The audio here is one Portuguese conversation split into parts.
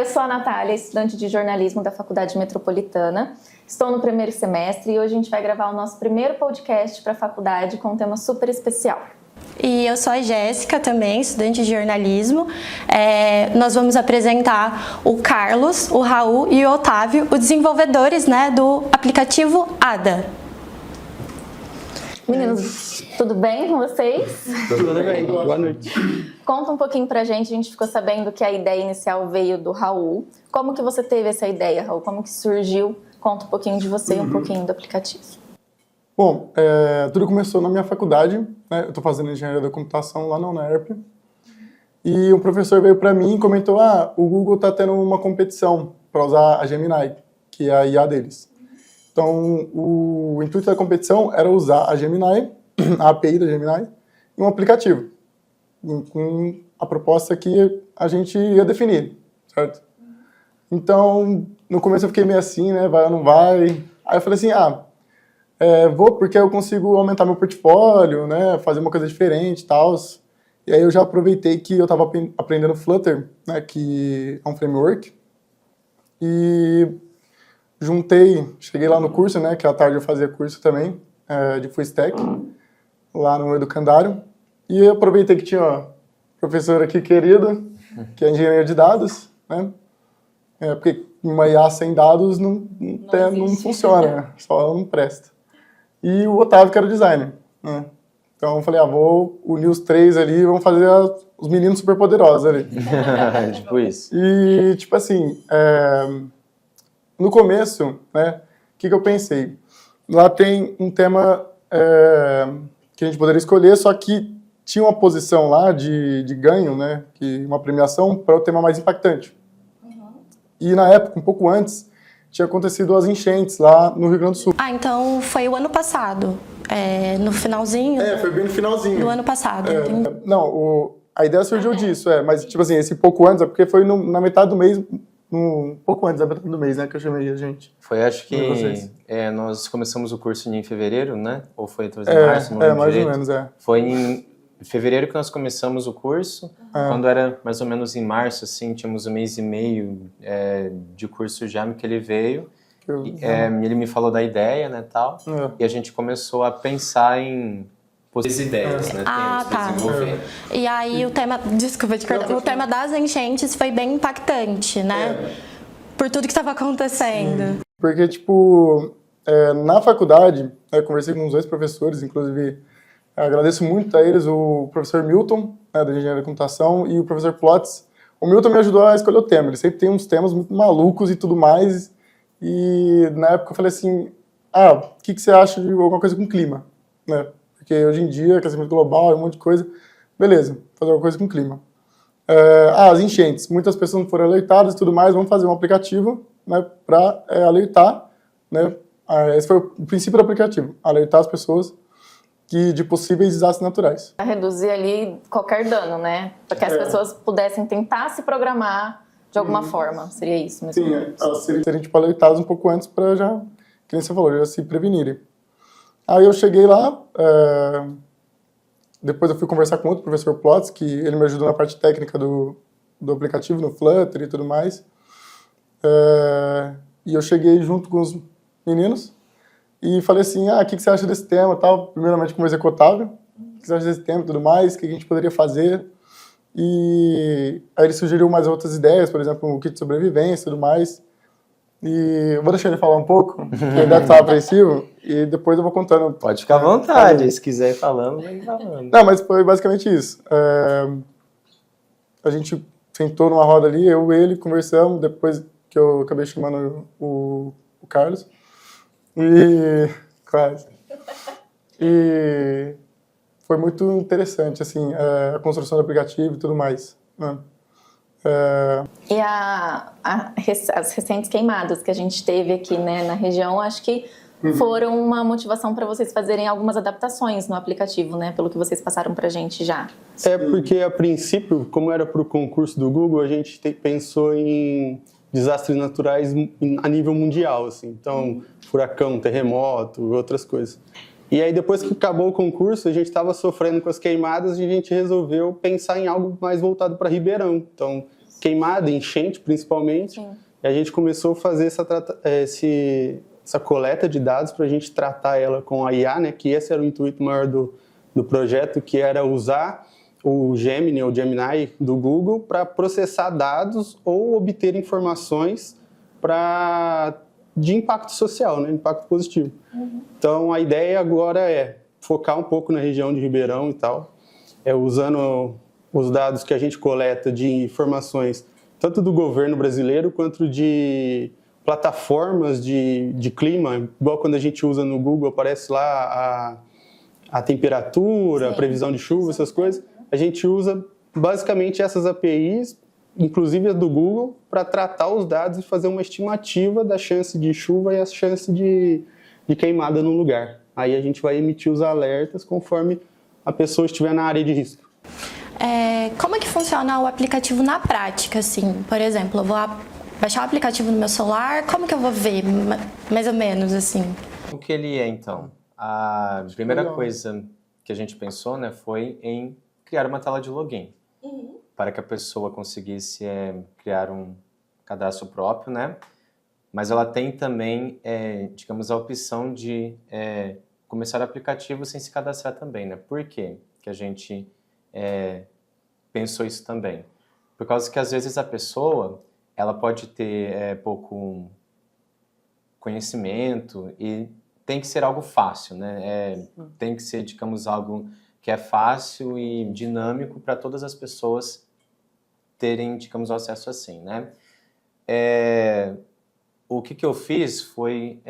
eu sou a Natália, estudante de jornalismo da Faculdade Metropolitana. Estou no primeiro semestre e hoje a gente vai gravar o nosso primeiro podcast para a faculdade com um tema super especial. E eu sou a Jéssica também, estudante de jornalismo. Nós vamos apresentar o Carlos, o Raul e o Otávio, os desenvolvedores, do aplicativo Ada. Meninos, tudo bem com vocês? Tudo bem, boa noite. Conta um pouquinho pra gente, a gente ficou sabendo que a ideia inicial veio do Raul. Como que você teve essa ideia, Raul? Como que surgiu? Conta um pouquinho de você e um pouquinho do aplicativo. Bom, tudo começou na minha faculdade, né? Eu estou fazendo engenharia da computação lá na UNERP. E um professor veio para mim e comentou, o Google está tendo uma competição para usar a Gemini, que é a IA deles. Então, o intuito da competição era usar a Gemini, a API da Gemini, em um aplicativo, com a proposta que a gente ia definir, certo? Então, no começo eu fiquei meio assim, né, vai ou não vai? Aí eu falei assim, vou porque eu consigo aumentar meu portfólio, né, fazer uma coisa diferente e tal. E aí eu já aproveitei que eu estava aprendendo Flutter, né, que é um framework, e cheguei lá no curso, né, que à tarde eu fazia curso também, de Full Stack, lá no Educandário, e eu aproveitei que tinha uma professora aqui querida, que é engenheira de dados, né, porque uma IA sem dados não funciona, né, só ela não presta. E o Otávio, que era o designer, né. Então eu falei, vou unir os três ali e vamos fazer os meninos superpoderosos ali. Tipo isso. E, tipo assim, no começo, né, o que eu pensei? Lá tem um tema que a gente poderia escolher, só que tinha uma posição lá de ganho, né, uma premiação para o tema mais impactante. Uhum. E na época, um pouco antes, tinha acontecido as enchentes lá no Rio Grande do Sul. Então foi o ano passado, no finalzinho? Foi bem no finalzinho. Do ano passado. A ideia surgiu disso, mas tipo assim, esse pouco antes, porque foi na metade do mês, um pouco antes da metade do mês, né, que eu chamei a gente. Foi, acho que nós começamos o curso em fevereiro, né? Ou foi em março? Não mais direito. ou menos, Foi em fevereiro que nós começamos o curso. Quando era mais ou menos em março, assim, tínhamos um mês e meio de curso já que ele veio. Ele me falou da ideia, né, tal. E a gente começou a pensar em possíveis ideias, né? Desenvolver. E aí o tema, desculpa te cortar, o tema das enchentes foi bem impactante, né? Por tudo que estava acontecendo. Porque, tipo, na faculdade, eu conversei com uns 2 professores, inclusive, agradeço muito a eles, o professor Milton, da Engenharia da Computação, e o professor Plotz. O Milton me ajudou a escolher o tema, ele sempre tem uns temas muito malucos e tudo mais, e na época eu falei assim, o que você acha de alguma coisa com clima, né? Porque hoje em dia, aquecimento global, um monte de coisa, beleza, fazer alguma coisa com clima. As enchentes, muitas pessoas não foram alertadas e tudo mais, vamos fazer um aplicativo, né, para alertar, né, esse foi o princípio do aplicativo, alertar as pessoas de possíveis desastres naturais. Reduzir ali qualquer dano, né, para que as pessoas pudessem tentar se programar de alguma forma, seria isso mesmo? Sim, elas seriam tipo, alertadas um pouco antes para já, que nem você falou, já se prevenirem. Aí eu cheguei lá, depois eu fui conversar com outro professor Plotz, que ele me ajudou na parte técnica do aplicativo, no Flutter e tudo mais. E eu cheguei junto com os meninos e falei assim, o que você acha desse tema tal? Primeiramente conversei com o Otávio, o que você acha desse tema e tudo mais, o que a gente poderia fazer? E aí ele sugeriu mais outras ideias, por exemplo, um kit de sobrevivência e tudo mais. E eu vou deixar ele falar um pouco, porque ele deve estar apreensivo, e depois eu vou contando. Pode ficar à vontade, se quiser ir falando, vai falando. Não, mas foi basicamente isso. A gente sentou numa roda ali, eu e ele, conversamos, depois que eu acabei chamando o Carlos. Quase. E foi muito interessante, assim, a construção do aplicativo e tudo mais, né? E as recentes queimadas que a gente teve aqui, né, na região, acho que foram uma motivação para vocês fazerem algumas adaptações no aplicativo, né, pelo que vocês passaram para a gente já. Porque a princípio, como era para o concurso do Google, a gente pensou em desastres naturais a nível mundial, assim, então furacão, terremoto, outras coisas. E aí depois que acabou o concurso, a gente estava sofrendo com as queimadas e a gente resolveu pensar em algo mais voltado para Ribeirão. Então queimada, enchente principalmente. Sim. E a gente começou a fazer essa coleta de dados para a gente tratar ela com a IA, né? Que esse era o intuito maior do projeto, que era usar o Gemini ou Gemini do Google para processar dados ou obter informações de impacto social, né? Impacto positivo. Então, a ideia agora é focar um pouco na região de Ribeirão e tal, usando os dados que a gente coleta de informações tanto do governo brasileiro quanto de plataformas de clima, igual quando a gente usa no Google, aparece lá a temperatura, Sim. a previsão de chuva, essas coisas. A gente usa basicamente essas APIs, inclusive as do Google, para tratar os dados e fazer uma estimativa da chance de chuva e a chance de queimada no lugar. Aí a gente vai emitir os alertas conforme a pessoa estiver na área de risco. Como é que funciona o aplicativo na prática, assim? Por exemplo, eu vou baixar o aplicativo no meu celular, como que eu vou ver, mais ou menos, assim? O que ele é, então? A primeira coisa que a gente pensou, né, foi em criar uma tela de login, para que a pessoa conseguisse criar um cadastro próprio, né? Mas ela tem também, digamos, a opção de começar o aplicativo sem se cadastrar também, né? Por quê que a gente pensou isso também? Por causa que, às vezes, a pessoa ela pode ter pouco conhecimento e tem que ser algo fácil, né? Tem que ser, digamos, algo que é fácil e dinâmico para todas as pessoas terem, digamos, acesso assim, né? O que eu fiz foi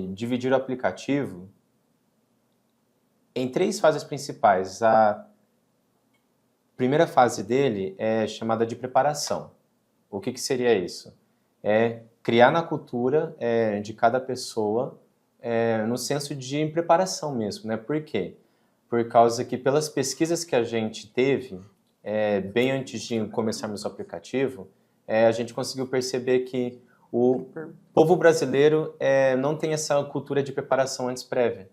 dividir o aplicativo em 3 fases principais. A primeira fase dele é chamada de preparação. O que seria isso? É criar na cultura de cada pessoa no senso de preparação mesmo, né? Por quê? Por causa que pelas pesquisas que a gente teve, bem antes de começarmos o aplicativo, a gente conseguiu perceber que o povo brasileiro não tem essa cultura de preparação antes prévia,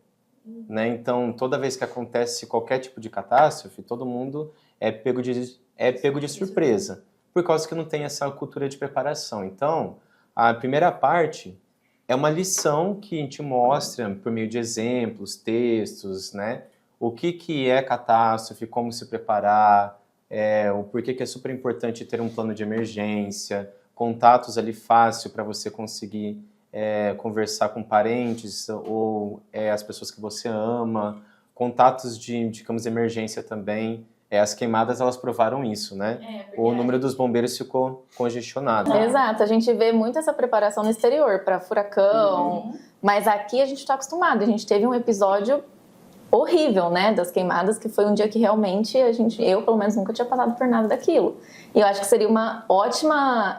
né? Então, toda vez que acontece qualquer tipo de catástrofe, todo mundo é pego de surpresa, por causa que não tem essa cultura de preparação. Então, a primeira parte é uma lição que te mostra, por meio de exemplos, textos, né? O que é catástrofe, como se preparar, o porquê que é super importante ter um plano de emergência, contatos ali fácil para você conseguir conversar com parentes ou as pessoas que você ama, contatos de, digamos, emergência também. As queimadas, elas provaram isso, né? O número dos bombeiros ficou congestionado. Exato, a gente vê muito essa preparação no exterior, para furacão, mas aqui a gente está acostumado. A gente teve um episódio horrível, né, das queimadas, que foi um dia que realmente eu pelo menos nunca tinha passado por nada daquilo. E eu acho que seria uma ótima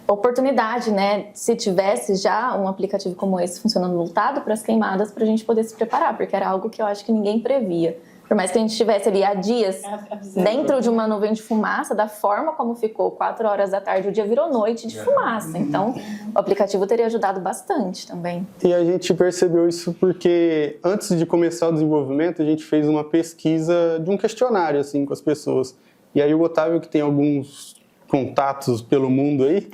oportunidade, né, se tivesse já um aplicativo como esse funcionando voltado para as queimadas, para a gente poder se preparar, porque era algo que eu acho que ninguém previa. Por mais que a gente estivesse ali há dias dentro de uma nuvem de fumaça, da forma como ficou, 4 horas da tarde, o dia virou noite de fumaça. Então, o aplicativo teria ajudado bastante também. E a gente percebeu isso porque, antes de começar o desenvolvimento, a gente fez uma pesquisa de um questionário, assim, com as pessoas. E aí o Otávio, que tem alguns contatos pelo mundo aí,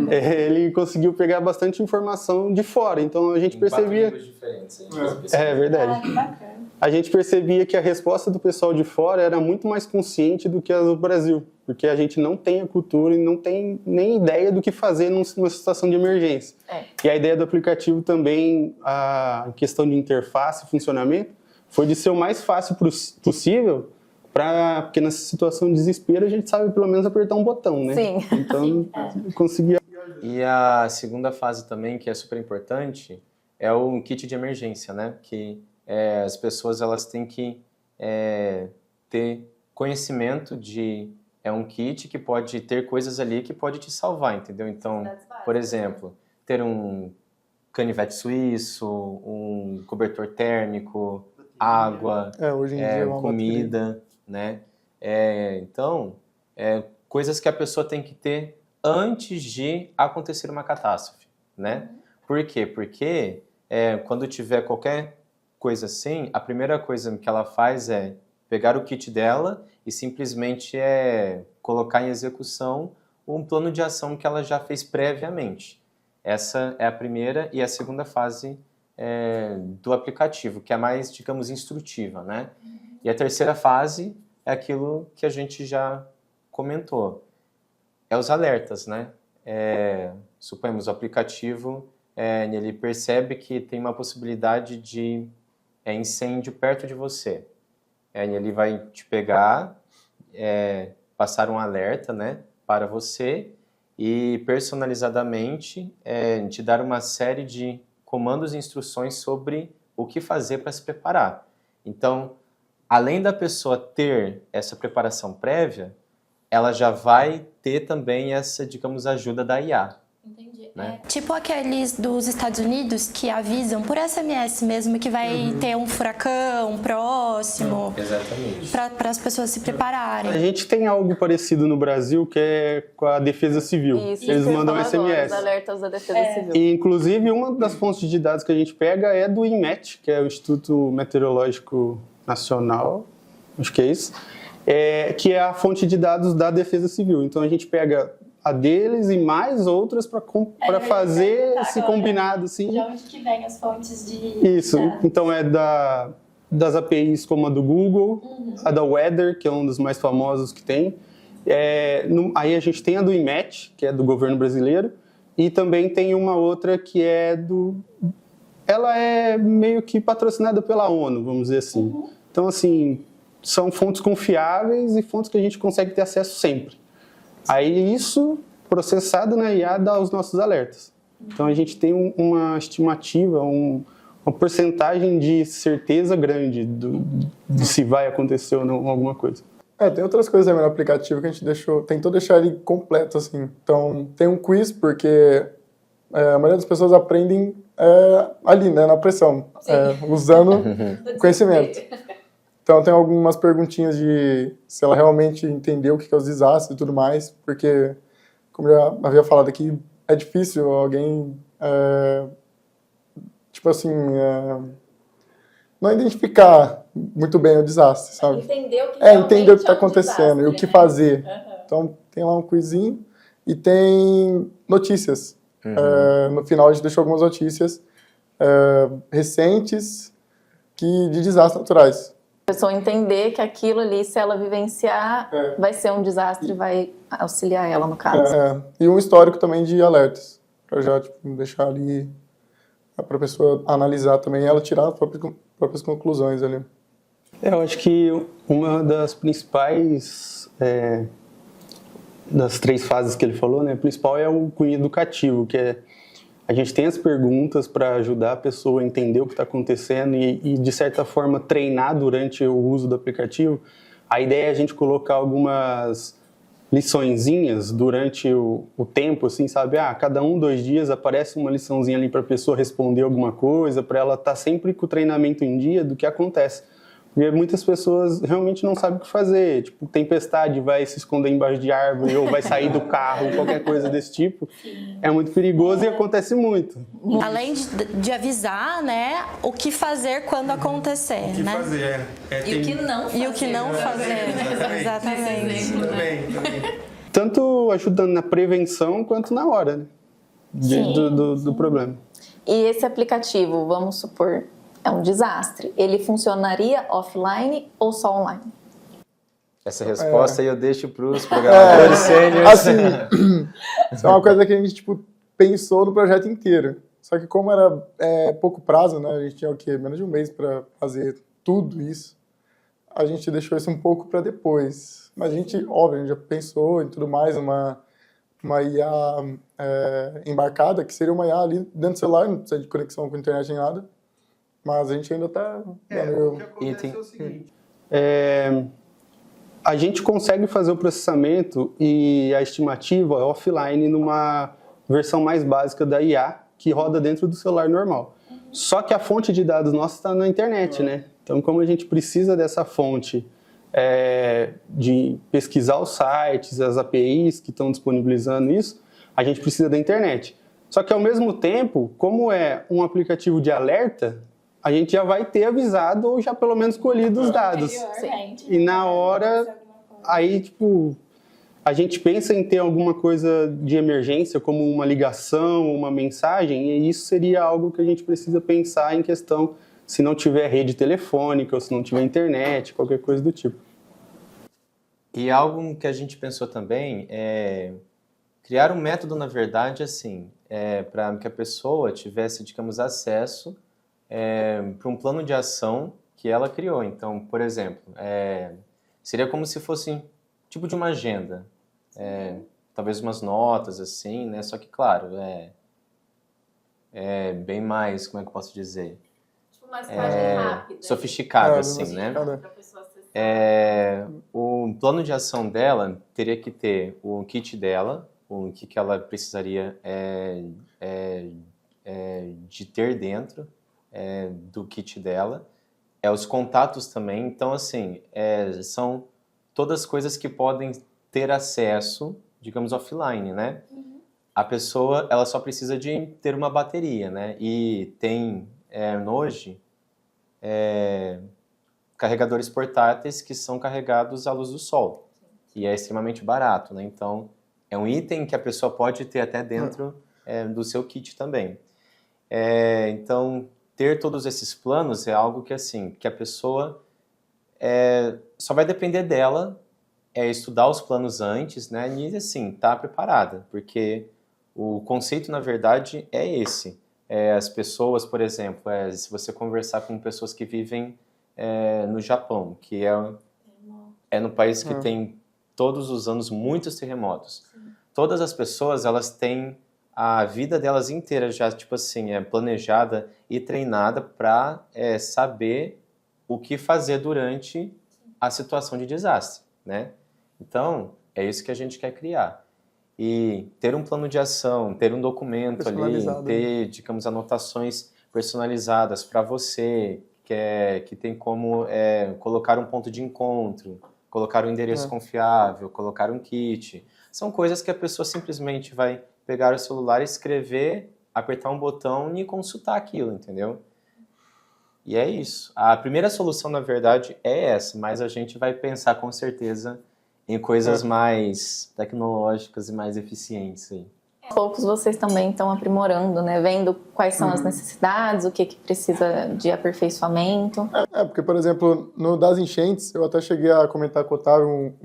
ele conseguiu pegar bastante informação de fora. Então, a gente percebia... 4 línguas diferentes. É verdade. Que bacana. A gente percebia que a resposta do pessoal de fora era muito mais consciente do que a do Brasil, porque a gente não tem a cultura e não tem nem ideia do que fazer numa situação de emergência. E a ideia do aplicativo também, a questão de interface e funcionamento, foi de ser o mais fácil possível, porque nessa situação de desespero a gente sabe pelo menos apertar um botão, né? Sim. Então, conseguia... E a segunda fase também, que é super importante, é o kit de emergência, né? Que as pessoas elas têm que ter conhecimento de um kit que pode ter coisas ali que pode te salvar, entendeu? Então, por exemplo, ter um canivete suíço, um cobertor térmico, água, hoje em dia é uma comida, né? Então, coisas que a pessoa tem que ter antes de acontecer uma catástrofe, né? Por quê? Porque quando tiver qualquer coisa assim, a primeira coisa que ela faz é pegar o kit dela e simplesmente colocar em execução um plano de ação que ela já fez previamente. Essa é a primeira e a segunda fase do aplicativo, que é mais, digamos, instrutiva, né? E a terceira fase é aquilo que a gente já comentou. É os alertas, né? Suponhamos o aplicativo, ele percebe que tem uma possibilidade de incêndio perto de você. Ele vai te pegar, passar um alerta, né, para você e personalizadamente te dar uma série de comandos e instruções sobre o que fazer para se preparar. Então, além da pessoa ter essa preparação prévia, ela já vai ter também essa, digamos, ajuda da IA. Entendi. Né? Tipo aqueles dos Estados Unidos que avisam por SMS mesmo que vai ter um furacão próximo. Exatamente. Para as pessoas se prepararem. A gente tem algo parecido no Brasil que é com a Defesa Civil. Isso, Eles que eu ia mandam falar SMS. agora, os alertas da Defesa Civil. E, inclusive, uma das fontes de dados que a gente pega é do INMET, que é o Instituto Meteorológico Nacional, acho que é isso, que é a fonte de dados da Defesa Civil. Então, a gente pega a deles e mais outras para fazer esse combinado. Assim. De onde que vem as fontes de... Isso, então das APIs como a do Google, a da Weather, que é um dos mais famosos que tem. Aí a gente tem a do INMET, que é do governo brasileiro, e também tem uma outra que ela é meio que patrocinada pela ONU, vamos dizer assim. Então, assim, são fontes confiáveis e fontes que a gente consegue ter acesso sempre. Aí isso, processado na IA, dá os nossos alertas. Então a gente tem uma estimativa, uma porcentagem de certeza grande de se vai acontecer ou não alguma coisa. Tem outras coisas também no aplicativo que a gente tentou deixar ele completo, assim. Então, tem um quiz, porque a maioria das pessoas aprendem ali, né, na pressão, usando conhecimento. Então, tem algumas perguntinhas de se ela realmente entendeu o que é os desastres e tudo mais, porque, como eu já havia falado aqui, é difícil alguém, não identificar muito bem o desastre, sabe? Entender o que entender o que está acontecendo e o que fazer. Então, tem lá um quizinho e tem notícias. No final, a gente deixou algumas notícias recentes de desastres naturais. A pessoa entender que aquilo ali, se ela vivenciar, vai ser um desastre e vai auxiliar ela, no caso. E um histórico também de alertas, para já deixar ali para a pessoa analisar também e ela tirar as próprias conclusões ali. Eu acho que uma das principais, das 3 fases que ele falou, né, a principal é o cunho educativo, que a gente tem as perguntas para ajudar a pessoa a entender o que está acontecendo e, de certa forma, treinar durante o uso do aplicativo. A ideia é a gente colocar algumas liçõezinhas durante o tempo, assim, sabe? Cada 2 dias aparece uma liçãozinha ali para a pessoa responder alguma coisa, para ela estar sempre com o treinamento em dia do que acontece. Porque muitas pessoas realmente não sabem o que fazer. Tipo, tempestade, vai se esconder embaixo de árvore ou vai sair do carro, qualquer coisa desse tipo. É muito perigoso e acontece muito. Além de avisar, né, o que fazer quando acontecer, né? O que fazer, E o que não fazer. E o que não fazer, exatamente. Também. Tanto ajudando na prevenção quanto na hora, né? do problema. E esse aplicativo, vamos supor, é um desastre. Ele funcionaria offline ou só online? Essa resposta aí eu deixo para os programadores sêniores. Assim, isso é uma coisa que a gente pensou no projeto inteiro. Só que como era pouco prazo, né, a gente tinha menos de um mês para fazer tudo isso, a gente deixou isso um pouco para depois. Mas a gente, óbvio, a gente já pensou em tudo mais, uma IA embarcada, que seria uma IA ali dentro do celular, não precisa de conexão com a internet nem nada. Mas a gente ainda está... O que acontece é o seguinte. A gente consegue fazer o processamento e a estimativa offline numa versão mais básica da IA, que roda dentro do celular normal. Só que a fonte de dados nossa está na internet, né? Então, como a gente precisa dessa fonte de pesquisar os sites, as APIs que estão disponibilizando isso, a gente precisa da internet. Só que, ao mesmo tempo, como é um aplicativo de alerta, a gente já vai ter avisado ou já pelo menos colhido os dados. E na hora, aí tipo, a gente pensa em ter alguma coisa de emergência, como uma ligação, uma mensagem, e isso seria algo que a gente precisa pensar em questão se não tiver rede telefônica ou se não tiver internet, qualquer coisa do tipo. E algo que a gente pensou também é criar um método, na verdade, assim, para que a pessoa tivesse, digamos, acesso para um plano de ação que ela criou. Então, por exemplo, seria como se fosse tipo de uma agenda. Talvez umas notas, assim, né? Só que, claro, bem mais, como é que eu posso dizer? Tipo uma mensagem rápida. Sofisticado, assim, né? Pra pessoa acessar. O plano de ação dela teria que ter o kit dela, o que ela precisaria de ter dentro do kit dela, os contatos também. Então, assim, são todas coisas que podem ter acesso, digamos, offline, né? A pessoa, ela só precisa de ter uma bateria, né? E tem, hoje, carregadores portáteis que são carregados à luz do sol. E é extremamente barato, né? Então, é um item que a pessoa pode ter até dentro do seu kit também. Então, ter todos esses planos é algo que, assim, que a pessoa só vai depender dela estudar os planos antes, né? E, assim, estar preparada, porque o conceito, na verdade, é esse. As pessoas, por exemplo, se você conversar com pessoas que vivem no Japão, que é no país que tem todos os anos muitos terremotos. Sim. Todas as pessoas, elas têm a vida delas inteira já, tipo assim, planejada e treinada para saber o que fazer durante a situação de desastre, né? Então, é isso que a gente quer criar. E ter um plano de ação, ter um documento ali, ter, digamos, anotações personalizadas para você, que tem como colocar um ponto de encontro, colocar um endereço confiável, colocar um kit. São coisas que a pessoa simplesmente vai pegar o celular, escrever, apertar um botão e consultar aquilo, entendeu? E é isso. A primeira solução, na verdade, é essa, mas a gente vai pensar com certeza em coisas mais tecnológicas e mais eficientes aí. Aos poucos vocês também estão aprimorando, né? Vendo quais são as necessidades, o que precisa de aperfeiçoamento. Porque, por exemplo, no das enchentes, eu até cheguei a comentar com o Otávio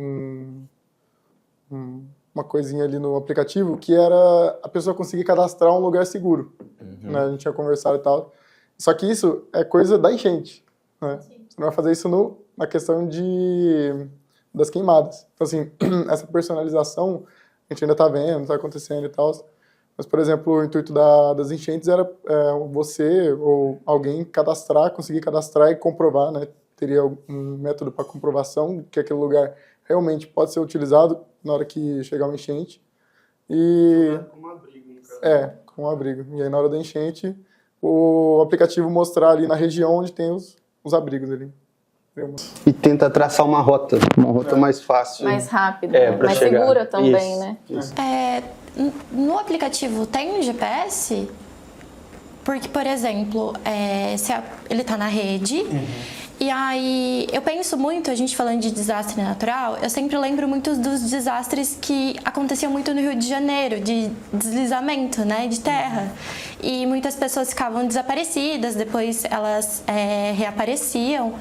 uma coisinha ali no aplicativo, que era a pessoa conseguir cadastrar um lugar seguro. Né? A gente tinha conversado e tal. Só que isso é coisa da enchente. Né? Você não vai fazer isso na questão das queimadas. Então, assim, essa personalização a gente ainda está vendo, está acontecendo e tal. Mas, por exemplo, o intuito das enchentes era você ou alguém conseguir cadastrar e comprovar, né? Teria um método para comprovação que aquele lugar realmente pode ser utilizado na hora que chegar uma enchente. E como abrigo, no caso. Com um abrigo. E aí, na hora da enchente, o aplicativo mostrar ali na região onde tem os abrigos ali. E tenta traçar uma rota mais fácil. Mais rápida, mais chegar. segura também, Isso, né? Isso. No aplicativo tem um GPS? Porque, por exemplo, ele está na rede, e aí eu penso muito, a gente falando de desastre natural, eu sempre lembro muito dos desastres que aconteciam muito no Rio de Janeiro, de deslizamento, né, de terra. E muitas pessoas ficavam desaparecidas, depois elas reapareciam.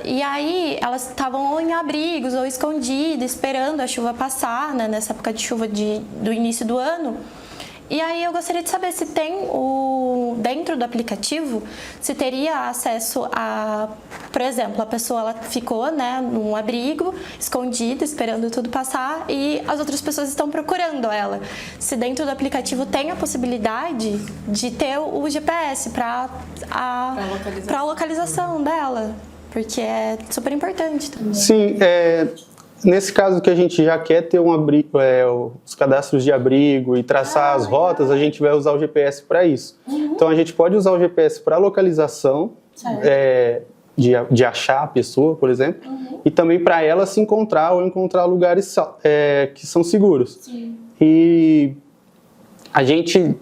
E aí elas estavam ou em abrigos ou escondidas, esperando a chuva passar, né, nessa época de chuva do início do ano. E aí eu gostaria de saber se tem dentro do aplicativo, se teria acesso a, por exemplo, a pessoa ela ficou, né, num abrigo, escondida, esperando tudo passar, e as outras pessoas estão procurando ela. Se dentro do aplicativo tem a possibilidade de ter o GPS para a localização dela, porque é super importante também. Sim, nesse caso que a gente já quer ter um abrigo, os cadastros de abrigo e traçar as rotas, a gente vai usar o GPS para isso. Então a gente pode usar o GPS para localização, de achar a pessoa, por exemplo, e também para ela se encontrar ou encontrar lugares que são seguros. Sim. E a gente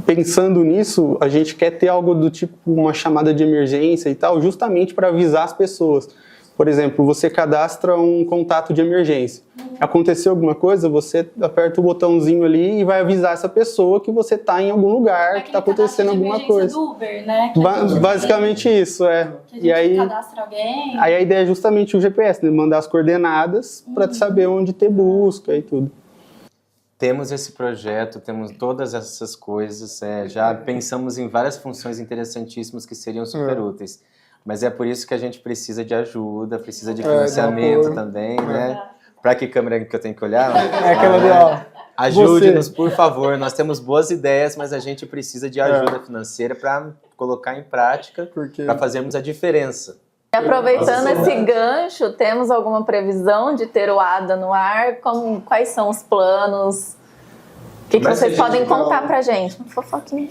pensando nisso, a gente quer ter algo do tipo uma chamada de emergência e tal, justamente para avisar as pessoas. Por exemplo, você cadastra um contato de emergência. Aconteceu alguma coisa, você aperta o botãozinho ali e vai avisar essa pessoa que você está em algum lugar, que está acontecendo alguma coisa. Do Uber, né? Basicamente isso, é. Que a gente cadastra alguém. Aí a ideia é justamente o GPS, né? Mandar as coordenadas para saber onde ter busca e tudo. Temos esse projeto, temos todas essas coisas, já pensamos em várias funções interessantíssimas que seriam super úteis. Mas é por isso que a gente precisa de ajuda, precisa de financiamento também, né? Para que câmera que eu tenho que olhar? É aquela ali, ó. Ajude-nos, por favor. Nós temos boas ideias, mas a gente precisa de ajuda financeira para colocar em prática, para fazermos a diferença. E aproveitando esse gancho, temos alguma previsão de ter o ADA no ar? Quais são os planos? O que vocês podem contar pra gente? Uma fofoquinha.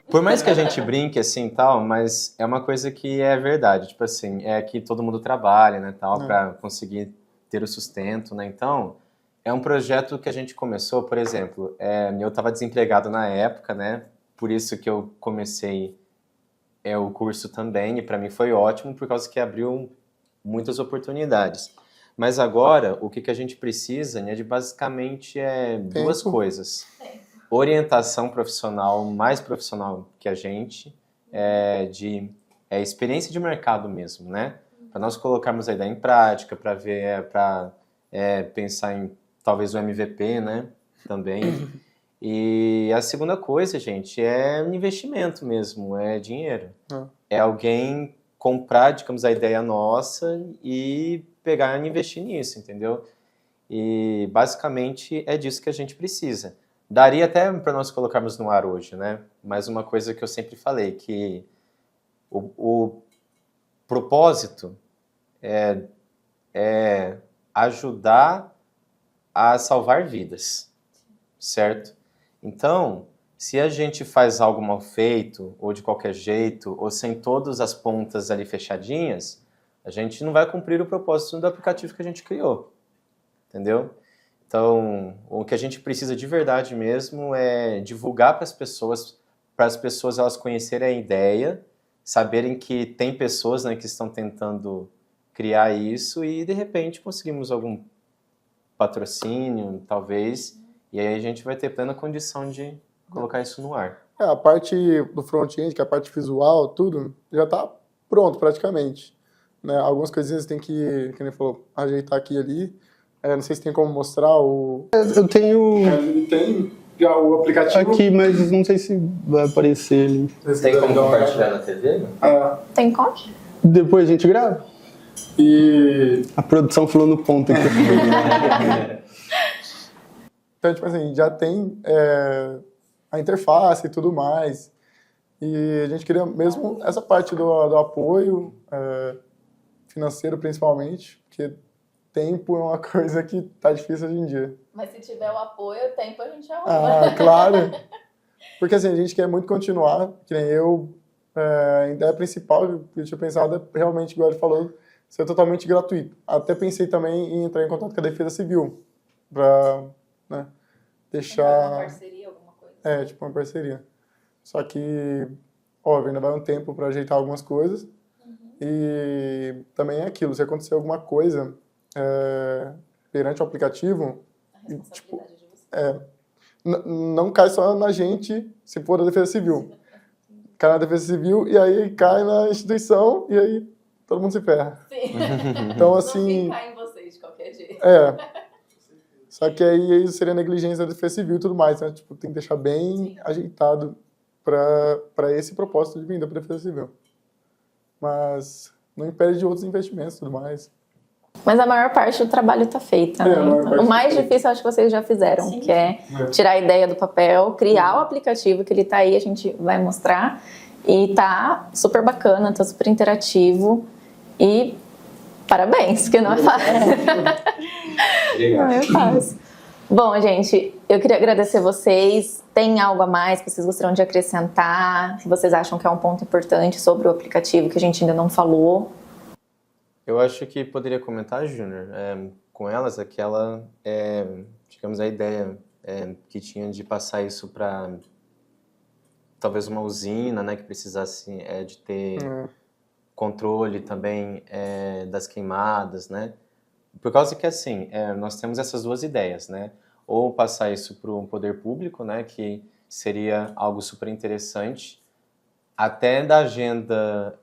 Por mais que a gente brinque assim tal, mas é uma coisa que é verdade. Tipo assim, é que todo mundo trabalha, né, tal, para conseguir ter o sustento, né? Então, é um projeto que a gente começou, por exemplo, eu estava desempregado na época, né? Por isso que eu comecei o curso também, e para mim foi ótimo, por causa que abriu muitas oportunidades. Mas agora, o que a gente precisa, né, de basicamente duas coisas. Orientação profissional, mais profissional que a gente, de experiência de mercado mesmo, né? Para nós colocarmos a ideia em prática, para ver, para pensar em talvez o MVP, né? Também. E a segunda coisa, gente, é investimento mesmo, é dinheiro. É alguém comprar, digamos, a ideia nossa e pegar e investir nisso, entendeu? E basicamente é disso que a gente precisa. Daria até para nós colocarmos no ar hoje, né? Mas uma coisa que eu sempre falei, que o propósito é ajudar a salvar vidas, certo? Então, se a gente faz algo mal feito, ou de qualquer jeito, ou sem todas as pontas ali fechadinhas, a gente não vai cumprir o propósito do aplicativo que a gente criou, entendeu? Então, o que a gente precisa de verdade mesmo é divulgar para as pessoas elas conhecerem a ideia, saberem que tem pessoas, né, que estão tentando criar isso e, de repente, conseguimos algum patrocínio, talvez, e aí a gente vai ter plena condição de colocar isso no ar. A parte do front-end, que é a parte visual, tudo, já está pronto praticamente. Né? Algumas coisinhas tem que ele falou, ajeitar aqui e ali. Não sei se tem como mostrar o... Eu tenho... Tem já o aplicativo. Aqui, mas não sei se vai aparecer ali. Tem como compartilhar na TV? Tem como? Depois a gente grava. E... A produção falou no ponto aqui. Então, tipo assim, já tem a interface e tudo mais. E a gente queria mesmo essa parte do apoio financeiro, principalmente, porque tempo é uma coisa que tá difícil hoje em dia. Mas se tiver o apoio, o tempo a gente arruma. Claro. Porque assim, a gente quer muito continuar, que nem eu. A ideia principal que eu tinha pensado é realmente, igual ele falou, ser totalmente gratuito. Até pensei também em entrar em contato com a Defesa Civil, para deixar... Uma parceria, alguma coisa? Tipo uma parceria. Só que, óbvio, ainda vai um tempo para ajeitar algumas coisas. E também é aquilo, se acontecer alguma coisa perante o aplicativo... A responsabilidade de você. Não cai só na gente, se for da Defesa Civil. Cai na Defesa Civil e aí cai na instituição e aí todo mundo se ferra. Sim. Então, assim... Não fica em vocês de qualquer jeito. Só que aí seria negligência da Defesa Civil e tudo mais, né? Tipo, tem que deixar bem ajeitado para esse propósito de vinda para a Defesa Civil. Mas não impede de outros investimentos e tudo mais. Mas a maior parte do trabalho está feita, né? O mais difícil eu acho que vocês já fizeram, que é tirar a ideia do papel, criar o aplicativo que ele está aí, a gente vai mostrar. E tá super bacana, tá super interativo. E parabéns, que não é fácil. Não é fácil. Bom, gente, eu queria agradecer vocês. Tem algo a mais que vocês gostariam de acrescentar? Que vocês acham que é um ponto importante sobre o aplicativo que a gente ainda não falou? Eu acho que poderia comentar, Júnior, com elas, digamos, a ideia que tinha de passar isso para talvez uma usina, né, que precisasse de ter controle também das queimadas, né? Por causa que, assim, nós temos essas duas ideias, né? Ou passar isso para o poder público, né, que seria algo super interessante, até da agenda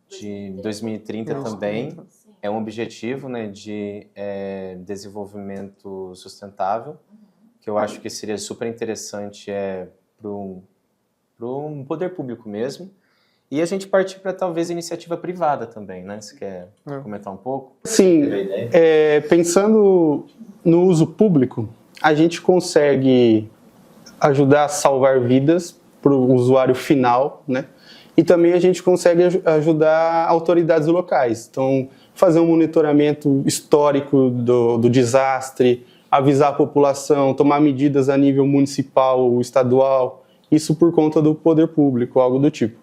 de 2030 também, é um objetivo, né, de desenvolvimento sustentável, que eu acho que seria super interessante para um poder público mesmo. E a gente partir para talvez iniciativa privada também, né? Você quer comentar um pouco? Sim, pensando no uso público, a gente consegue ajudar a salvar vidas para o usuário final, né? E também a gente consegue ajudar autoridades locais. Então, fazer um monitoramento histórico do desastre, avisar a população, tomar medidas a nível municipal, estadual, isso por conta do poder público, algo do tipo.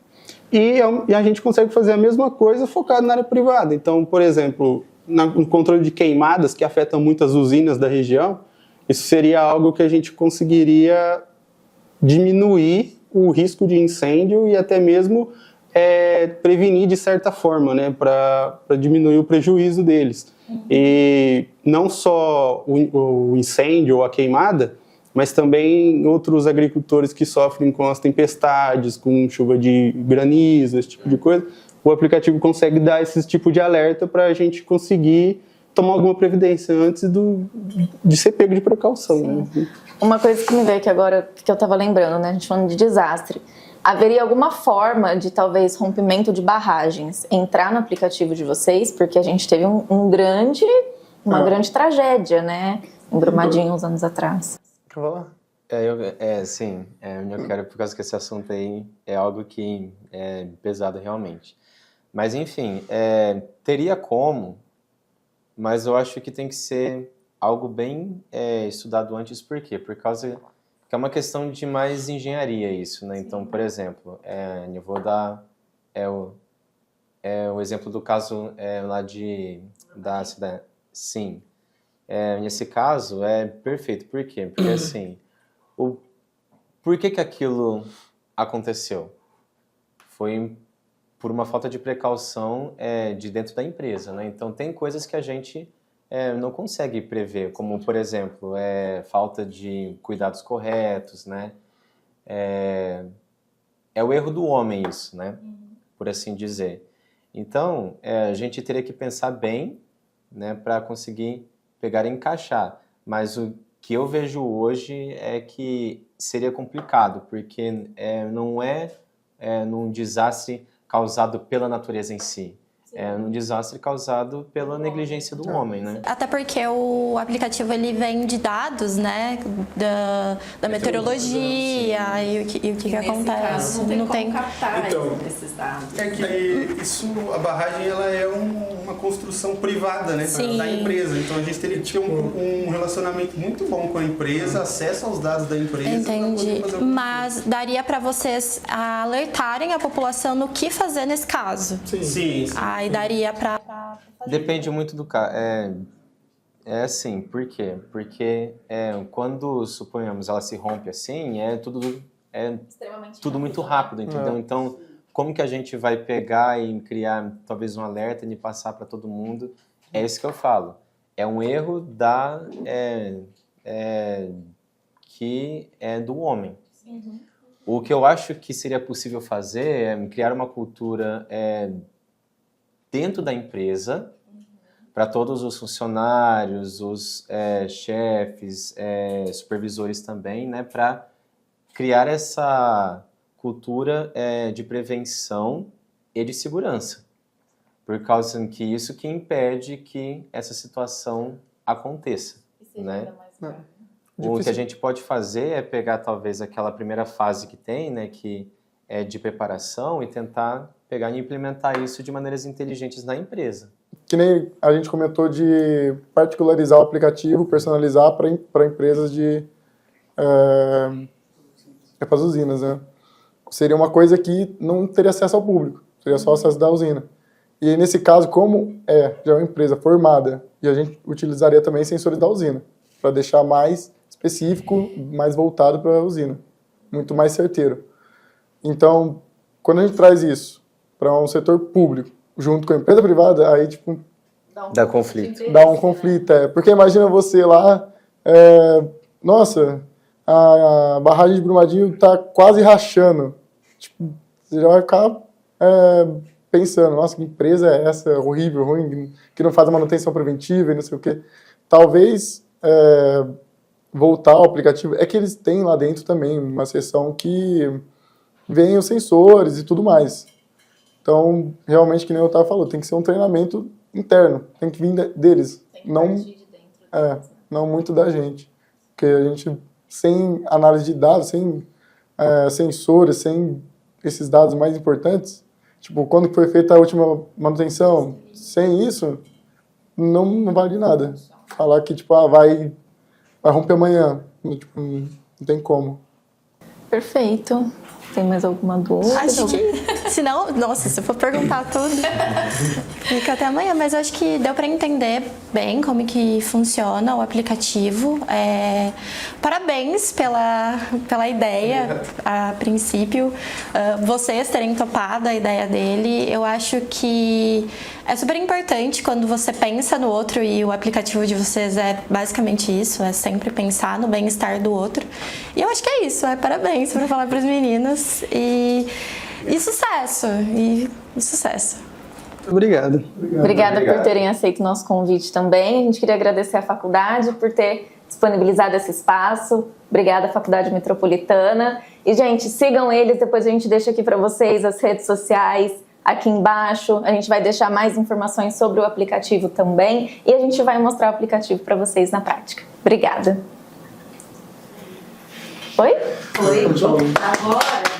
E a gente consegue fazer a mesma coisa focado na área privada. Então, por exemplo, no controle de queimadas, que afetam muitas usinas da região, isso seria algo que a gente conseguiria diminuir o risco de incêndio e até mesmo prevenir de certa forma, né, para diminuir o prejuízo deles. E não só o incêndio ou a queimada, mas também outros agricultores que sofrem com as tempestades, com chuva de granizo, esse tipo de coisa. O aplicativo consegue dar esse tipo de alerta para a gente conseguir tomar alguma previdência antes de ser pego de precaução. Né? Uma coisa que me veio aqui agora, que eu estava lembrando, né? A gente falando de desastre. Haveria alguma forma de, talvez, rompimento de barragens entrar no aplicativo de vocês? Porque a gente teve uma grande tragédia, né? Em Brumadinho, uns anos atrás. Quer falar? Sim, eu quero, por causa que esse assunto aí é algo que é pesado realmente. Mas, enfim, teria como, mas eu acho que tem que ser algo bem estudado antes. Por quê? Por causa que é uma questão de mais engenharia isso, né? Então, por exemplo, eu vou dar o exemplo do caso lá da cidade. Sim. Nesse caso, é perfeito. Por quê? Porque, assim, por que aquilo aconteceu? Foi por uma falta de precaução de dentro da empresa, né? Então, tem coisas que a gente não consegue prever, como, por exemplo, falta de cuidados corretos, né? É o erro do homem isso, né? Por assim dizer. Então, a gente teria que pensar bem, né, para conseguir pegar e encaixar. Mas o que eu vejo hoje é que seria complicado, porque não é num desastre causado pela natureza em si. É um desastre causado pela negligência do homem, né? Até porque o aplicativo ele vem de dados, né, da meteorologia e o que acontece. Caso, não tem como captar esses dados. A barragem ela é uma construção privada, né, da empresa. Então a gente teria que ter um relacionamento muito bom com a empresa, acesso aos dados da empresa. Entendi. Mas daria para vocês alertarem a população no que fazer nesse caso? Sim. Aí daria para fazer. Depende muito do caso. Assim, por quê? Porque quando, suponhamos, ela se rompe assim, tudo muito rápido, entendeu? Então, como que a gente vai pegar e criar talvez um alerta e passar para todo mundo? É isso que eu falo. É um erro que é do homem. O que eu acho que seria possível fazer é criar uma cultura dentro da empresa, para todos os funcionários, os chefes, supervisores também, né, para criar essa cultura de prevenção e de segurança, por causa que isso que impede que essa situação aconteça, né? O que a gente pode fazer é pegar talvez aquela primeira fase que tem, né, que é de preparação, e tentar pegar e implementar isso de maneiras inteligentes na empresa. Que nem a gente comentou de particularizar o aplicativo, personalizar para empresas para as usinas, né? Seria uma coisa que não teria acesso ao público, seria só acesso da usina. E aí, nesse caso, como já é uma empresa formada, e a gente utilizaria também sensores da usina, para deixar mais específico, mais voltado para a usina, muito mais certeiro. Então, quando a gente traz isso para um setor público, junto com a empresa privada, aí, tipo, Dá conflito. dá um conflito. Porque imagina você lá, nossa, a barragem de Brumadinho tá quase rachando. Tipo, você já vai ficar pensando, nossa, que empresa é essa, horrível, ruim, que não faz a manutenção preventiva e não sei o quê. Talvez voltar ao aplicativo, é que eles têm lá dentro também uma seção que vem os sensores e tudo mais. Então, realmente, que nem o Otávio falou, tem que ser um treinamento interno, tem que vir deles, não muito da gente. Porque a gente, sem análise de dados, sem sensores, sem esses dados mais importantes, tipo, quando foi feita a última manutenção, sem isso, não vale de nada. Falar que, tipo, vai romper amanhã, tipo, não tem como. Perfeito. Tem mais alguma dúvida? Acho que, se não, nossa, se eu for perguntar tudo, fica até amanhã, mas eu acho que deu para entender bem como que funciona o aplicativo. Parabéns pela ideia, a princípio, vocês terem topado a ideia dele. Eu acho que é super importante quando você pensa no outro, e o aplicativo de vocês é basicamente isso, é sempre pensar no bem-estar do outro. E eu acho que é isso, parabéns para falar para os meninos e sucesso, e sucesso. Obrigado. Obrigada por terem aceito o nosso convite também. A gente queria agradecer à faculdade por ter disponibilizado esse espaço. Obrigada, Faculdade Metropolitana. E, gente, sigam eles, depois a gente deixa aqui para vocês as redes sociais aqui embaixo. A gente vai deixar mais informações sobre o aplicativo também e a gente vai mostrar o aplicativo para vocês na prática. Obrigada. Oi? Agora.